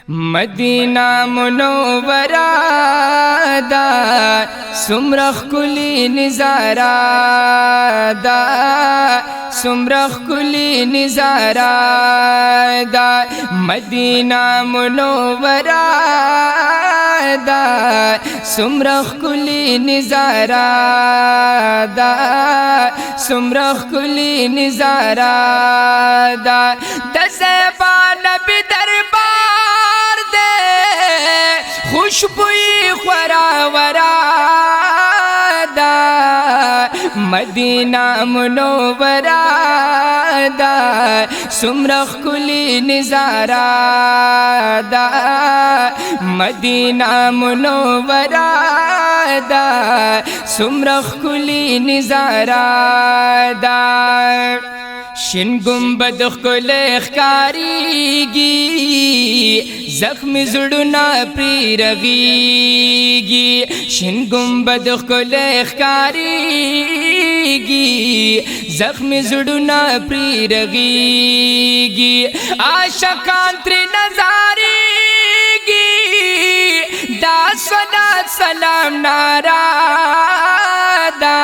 Medina Munawwara दा सुमरा ख़ुली निज़ारा दा सुमरा ख़ुली निज़ारा दा मदीना मुनव्वरा दा सुमरा ख़ुली निज़ारा दा सुमरा ख़ुली निज़ारा दा दज़ेबा नबी दरबार दे खुशबुई ख़ुरावरा दा मदीना मुनव्वरा दा सुमरा ख़ुली निज़ारा दा मदीना मुनव्वरा दा सुमरा ख़ुली निज़ारा दा शिन गुंबद ख़ुले ख़ारीगी ज़ख्म ज़ुड़ना पी रगीगी शिन गुंबद ख़ुले ख़ारीगी ज़ख्म ज़ुड़ना पी रगीगी आशकांत्र नज़ारीगी दा सलात सलाम नारा दा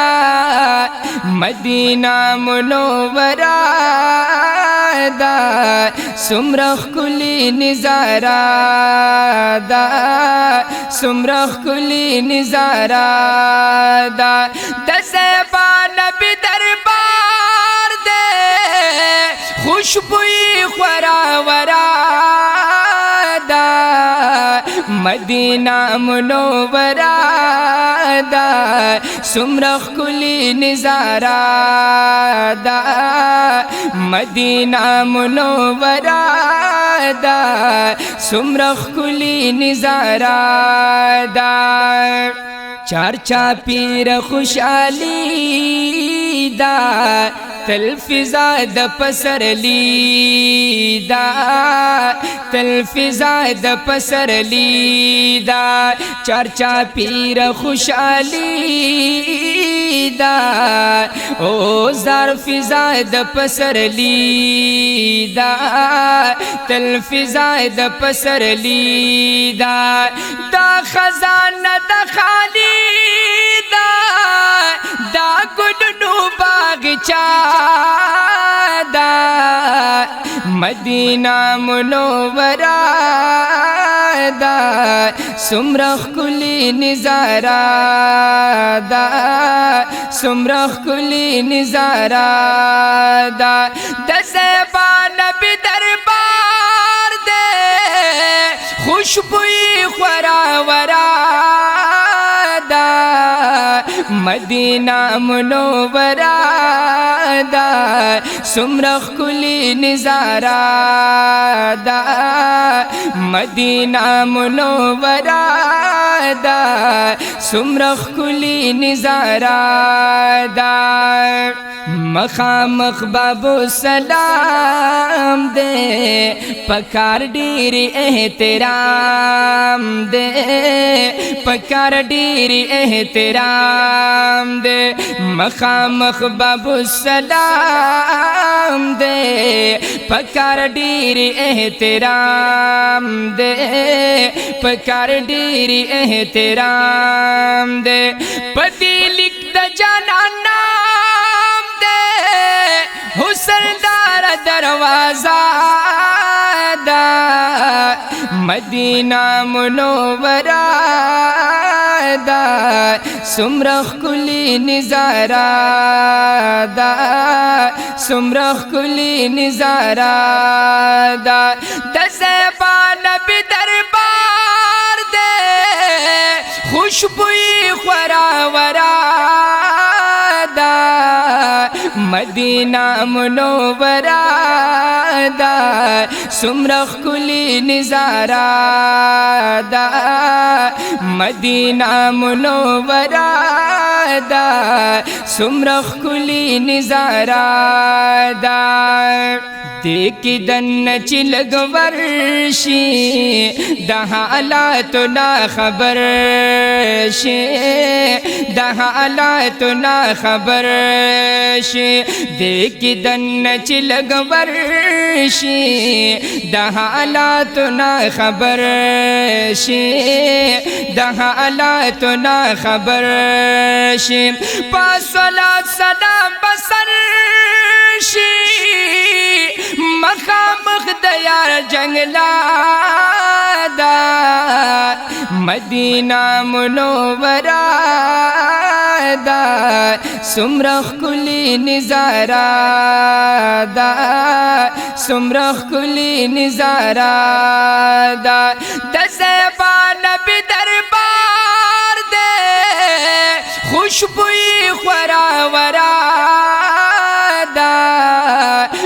मदीना मुनव्वरा दा सुमरा ख़ुली निज़ारा दा सुमरा ख़ुली निज़ारा दा दज़ेबा नबी दरबार दे खुशबुई ख़ुरावरा दा मदीना मुनव्वरा दा सुमरा ख़ुली निज़ारा दा मदीना मुनव्वरा दा सुमरा ख़ुली निज़ारा दा चर्चा पीर खुशहाली दा तलफ़िज़ा द पसरली दा तलफ़िज़ा द पसरली दा चर्चा पीर खुशहाली दा ओ ज़ारफ़िज़ा द पसरली दा तलफ़िज़ा द पसरली दा दा खज़ाना दा खाली दा गुडनू बागचा दा मदीना मुनव्वरा दा सुमरा ख़ुली निज़ारा दा सुमरा ख़ुली निज़ारा दा दज़ेबा नबी दरबार दे खुशबुई ख़ुरावरा दा मदीना मुनव्वरा दा सुमरा ख़ुली निज़ारा दा मदीना मुनव्वरा दा सुमरा ख़ुली निज़ारा दा मखामख बाबू सलाम दे पकार डीरी एहतराम दे पकार डीरी एहतराम दे मखामख बाबू सलाम दे पकार डीरी एहतराम दे पकार डीरी एहतराम दे पति लिख द जाना हुसनदार दरवाज़ा दा मदीना मुनव्वरा दा सुमरा ख़ुली निज़ारा दा सुमरा ख़ुली निज़ारा दा दज़ेबा नबी दरबार दे खुशबुई ख़ुरावरा दा मदीना मुनव्वरा दा सुमरा ख़ुली निज़ारा दा मदीना मुनव्वरा दा सुमरा ख़ुली निज़ारा दा دیکی دن چی لگ ورشی دا حالاتو نا خبر شی دا حالاتو نا خبر شی دیکی دن چی لگ ورشی دا حالاتو نا خبر شی دا حالاتو نا خبر شی پاس صلاة سلام بسر شی مخامخ دیار جنگلا دا مدینہ منورہ دا سمرخ کلی نظارہ دا سمرخ کلی نظارہ دا دزیبا نبی دربار دے خوشبوئی خورا ورا دا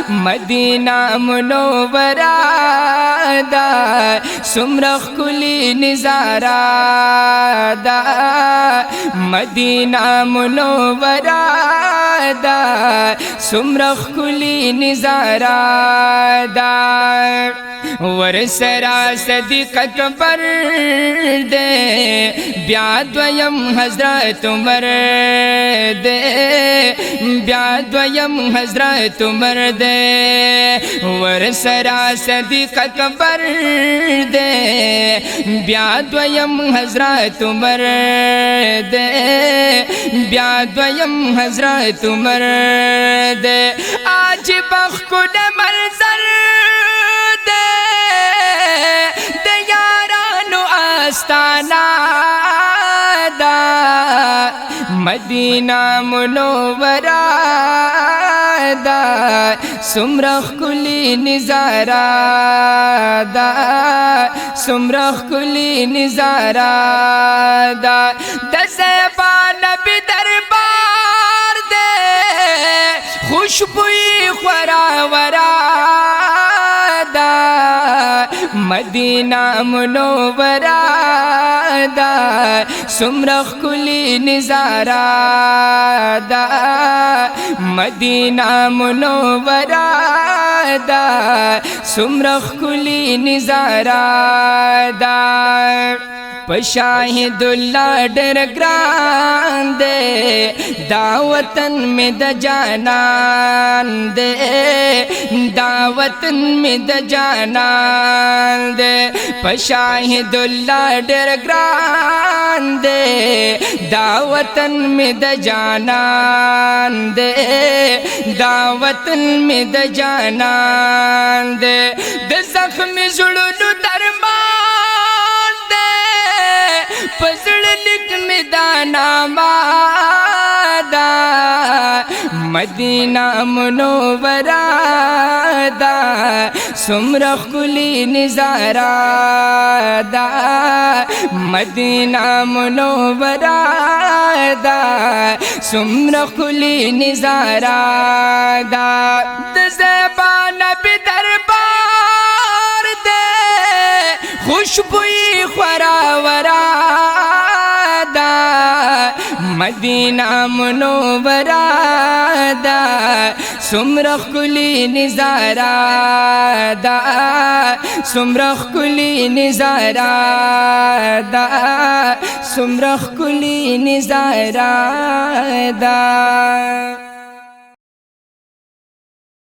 مدینہ منورہ دا سمرخ کلی نظارہ دا مدینہ منورہ دا سمرخ کلی نظارہ دا ورسرا صدیق اکبر دے بیا دویم حضرت عمر دے بیا دویم حضرت عمر دے ورسرا صدیق اکبر دے بیا دویم حضرت عمر دے بیا دویم حضرت عمر دے آج بخت منظر آستانہ دا مدینہ منورہ دا سمرخ کلی نظارہ دا سمرخ کلی نظارہ دا دزیبا نبی دربار دے خوشبوئی خورا ورا دا مدینہ منورہ دا سمرخ کلی نظارہ دا مدینہ منورہ دا سمرخ کلی نظارہ دا پشاہد اللہ ڈر گران دے دا وطن میں دا جانان دے دا وطن میں دا جانان دے پشاہد اللہ ڈر گران دے دا وطن میں دا جانان دے دا وطن میں دا جانان دے دا زخم زڑنو درمان دے پسڑ لکھ میں دانا مادا مدینہ منورہ دا سمرخ کلی نظارہ دا مدینہ منورہ دا سمرخ کلی نظارہ دا دزیبا نبی دربار دے خوشبوئی خورا ورا دا مدینہ منورہ دا سمرخ کلی نظارہ دا سمرخ کلی نظارہ دا سمرخ کلی نظارہ دا